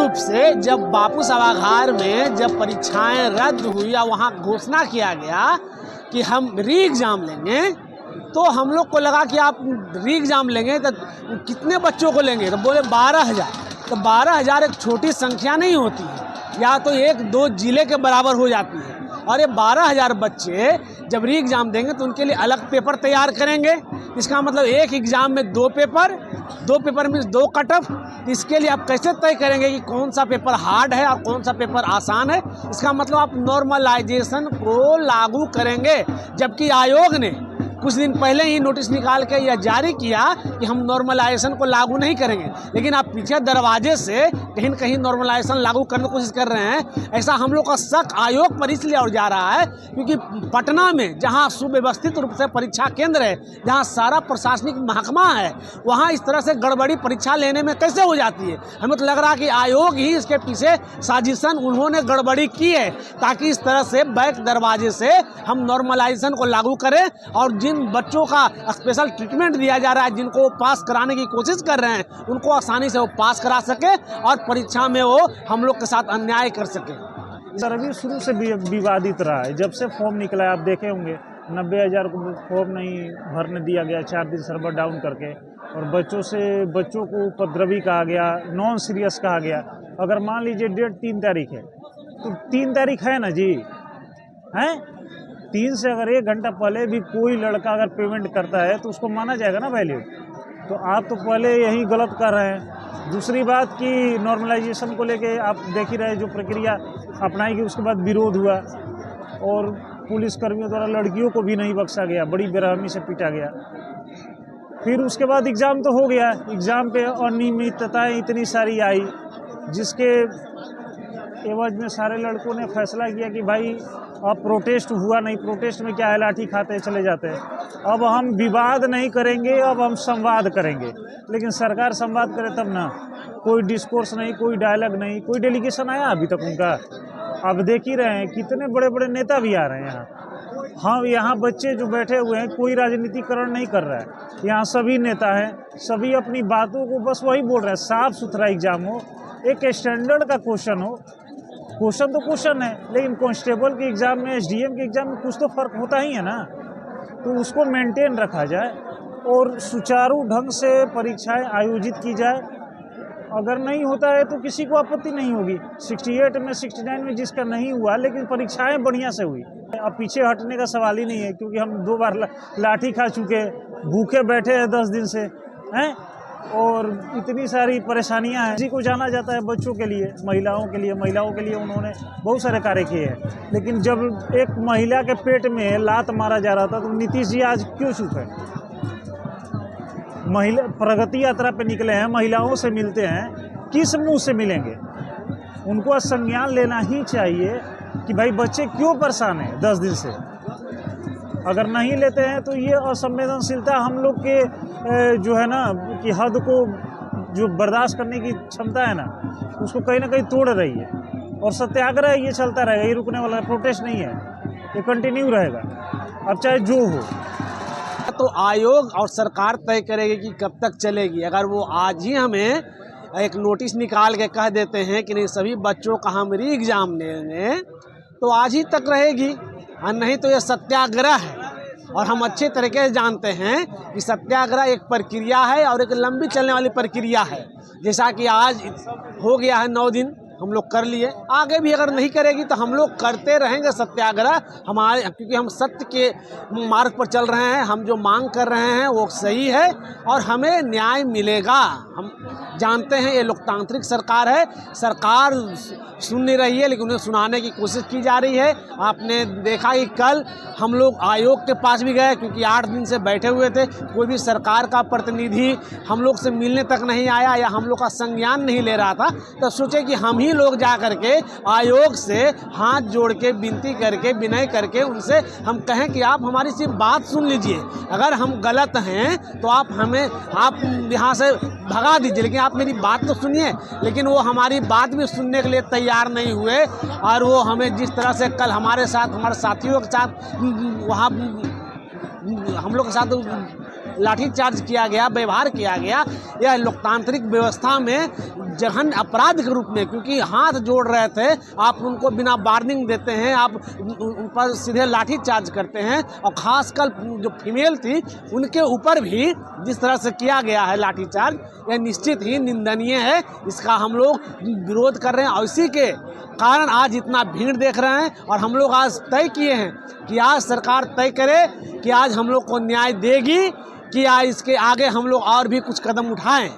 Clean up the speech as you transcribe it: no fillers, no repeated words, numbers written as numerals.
रूप से जब बापू सभागार में जब परीक्षाएं रद्द हुई या वहाँ घोषणा किया गया कि हम री एग्ज़ाम लेंगे, तो हम लोग को लगा कि आप री एग्ज़ाम लेंगे तो कितने बच्चों को लेंगे, तो बोले 12,000। तो 12,000 एक छोटी संख्या नहीं होती है, या तो 1-2 जिले के बराबर हो जाती है। और ये 12,000 बच्चे जब री एग्ज़ाम देंगे तो उनके लिए अलग पेपर तैयार करेंगे। इसका मतलब एक एग्ज़ाम में 2 पेपर में 2 कट ऑफ। इसके लिए आप कैसे तय करेंगे कि कौन सा पेपर हार्ड है और कौन सा पेपर आसान है? इसका मतलब आप नॉर्मलाइजेशन को लागू करेंगे, जबकि आयोग ने कुछ दिन पहले ही नोटिस निकाल के यह जारी किया कि हम नॉर्मलाइजेशन को लागू नहीं करेंगे, लेकिन आप पीछे दरवाजे से कहीं न कहीं नॉर्मलाइजेशन लागू करने की कोशिश कर रहे हैं। ऐसा हम लोग का शक आयोग पर इसलिए और जा रहा है क्योंकि पटना में जहां सुव्यवस्थित रूप से परीक्षा केंद्र है, जहां सारा प्रशासनिक महकमा है, वहां इस तरह से गड़बड़ी परीक्षा लेने में कैसे हो जाती है? हमें तो लग रहा है कि आयोग ही इसके पीछे साजिशन उन्होंने गड़बड़ी की है, ताकि इस तरह से बैक दरवाजे से हम नॉर्मलाइजेशन को लागू करें और जिन बच्चों का स्पेशल ट्रीटमेंट दिया जा रहा है, जिनको वो पास कराने की कोशिश कर रहे हैं, उनको आसानी से वो पास करा सके और परीक्षा में वो हम लोग के साथ अन्याय कर सके। सर, अभी शुरू से विवादित रहा है। जब से फॉर्म निकला है, आप देखे होंगे 90,000 को फॉर्म नहीं भरने दिया गया, 4 दिन सर्वर डाउन करके, और बच्चों को उपद्रवी कहा गया, नॉन सीरियस कहा गया। अगर मान लीजिए डेट 3 तारीख है तो 3 तारीख है ना जी, हैं 3 से अगर 1 घंटा पहले भी कोई लड़का अगर पेमेंट करता है तो उसको माना जाएगा ना वैलिड। तो आप तो पहले यही गलत कर रहे हैं। दूसरी बात कि नॉर्मलाइजेशन को लेके आप देख ही रहे, जो प्रक्रिया अपनाई गई उसके बाद विरोध हुआ और पुलिसकर्मियों द्वारा लड़कियों को भी नहीं बख्शा गया, बड़ी बेरहमी से पीटा गया। फिर उसके बाद एग्ज़ाम तो हो गया, एग्ज़ाम पे अनियमितताएँ इतनी सारी आई, जिसके एवज में सारे लड़कों ने फैसला किया कि भाई अब प्रोटेस्ट हुआ नहीं, प्रोटेस्ट में क्या है, लाठी खाते चले जाते हैं। अब हम विवाद नहीं करेंगे, अब हम संवाद करेंगे। लेकिन सरकार संवाद करे तब ना, कोई डिस्कोर्स नहीं, कोई डायलॉग नहीं, कोई डेलीगेशन आया अभी तक उनका। अब देख ही रहे हैं कितने बड़े बड़े नेता भी आ रहे हैं यहाँ। हाँ, यहाँ बच्चे जो बैठे हुए हैं, कोई राजनीतिकरण नहीं कर रहा है। यहाँ सभी नेता हैं, सभी अपनी बातों को बस वही बोल रहे हैं। साफ सुथरा एग्जाम हो, एक स्टैंडर्ड का क्वेश्चन हो। क्वेश्चन तो क्वेश्चन है, लेकिन कांस्टेबल के एग्ज़ाम में, एसडीएम के एग्ज़ाम में कुछ तो फ़र्क होता ही है ना। तो उसको मेंटेन रखा जाए और सुचारू ढंग से परीक्षाएं आयोजित की जाए। अगर नहीं होता है तो किसी को आपत्ति नहीं होगी। 68 में 69 में जिसका नहीं हुआ, लेकिन परीक्षाएं बढ़िया से हुई। अब पीछे हटने का सवाल ही नहीं है, क्योंकि हम 2 बार लाठी खा चुके, भूखे बैठे हैं 10 दिन से, हैं, और इतनी सारी परेशानियां हैं। किसी को जाना जाता है बच्चों के लिए, महिलाओं के लिए उन्होंने बहुत सारे कार्य किए हैं। लेकिन जब एक महिला के पेट में लात मारा जा रहा था तो नीतीश जी आज क्यों चुप है? महिला प्रगति यात्रा पे निकले हैं, महिलाओं से मिलते हैं, किस मुंह से मिलेंगे? उनको संज्ञान लेना ही चाहिए कि भाई बच्चे क्यों परेशान हैं 10 दिन से। अगर नहीं लेते हैं तो ये असंवेदनशीलता हम लोग के जो है ना कि हद को जो बर्दाश्त करने की क्षमता है ना, उसको कहीं ना कहीं तोड़ रही है। और सत्याग्रह ये चलता रहेगा, ये रुकने वाला प्रोटेस्ट नहीं है, ये कंटिन्यू रहेगा, अब चाहे जो हो। तो आयोग और सरकार तय करेगी कि कब तक चलेगी। अगर वो आज ही हमें एक नोटिस निकाल के कह देते हैं कि नहीं सभी बच्चों का हम री एग्ज़ाम लेंगे, तो आज ही तक रहेगी, और नहीं तो ये सत्याग्रह है। और हम अच्छे तरीके से जानते हैं कि सत्याग्रह एक प्रक्रिया है और एक लंबी चलने वाली प्रक्रिया है। जैसा कि आज हो गया है 9 दिन हम लोग कर लिए, आगे भी अगर नहीं करेगी तो हम लोग करते रहेंगे सत्याग्रह हमारे, क्योंकि हम सत्य के मार्ग पर चल रहे हैं। हम जो मांग कर रहे हैं वो सही है और हमें न्याय मिलेगा। हम जानते हैं ये लोकतांत्रिक सरकार है, सरकार सुन नहीं रही है, लेकिन उन्हें सुनाने की कोशिश की जा रही है। आपने देखा कि कल हम लोग आयोग के पास भी गए, क्योंकि 8 दिन से बैठे हुए थे, कोई भी सरकार का प्रतिनिधि हम लोग से मिलने तक नहीं आया या हम लोग का संज्ञान नहीं ले रहा था। तो सोचे कि हम ही लोग जा करके आयोग से हाथ जोड़ के विनती करके, विनय करके उनसे हम कहें कि आप हमारी सिर्फ बात सुन लीजिए, अगर हम गलत हैं तो आप यहाँ से भगा दीजिए, लेकिन आप मेरी बात तो सुनिए। लेकिन वो हमारी बात भी सुनने के लिए तैयार नहीं हुए और वो हमें जिस तरह से कल हमारे साथ, हमारे साथियों के साथ वहाँ हम लोग के साथ लाठीचार्ज किया गया, व्यवहार किया गया, यह लोकतांत्रिक व्यवस्था में जघन्य अपराध के रूप में, क्योंकि हाथ जोड़ रहे थे, आप उनको बिना वार्निंग देते हैं, आप उन पर सीधे लाठी चार्ज करते हैं, और ख़ासकर जो फीमेल थी उनके ऊपर भी जिस तरह से किया गया है लाठी चार्ज, यह निश्चित ही निंदनीय है। इसका हम लोग विरोध कर रहे हैं और इसी के कारण आज इतना भीड़ देख रहे हैं। और हम लोग आज तय किए हैं कि आज सरकार तय करे कि आज हम लोग को न्याय देगी कि आज इसके आगे हम लोग और भी कुछ कदम उठाएं।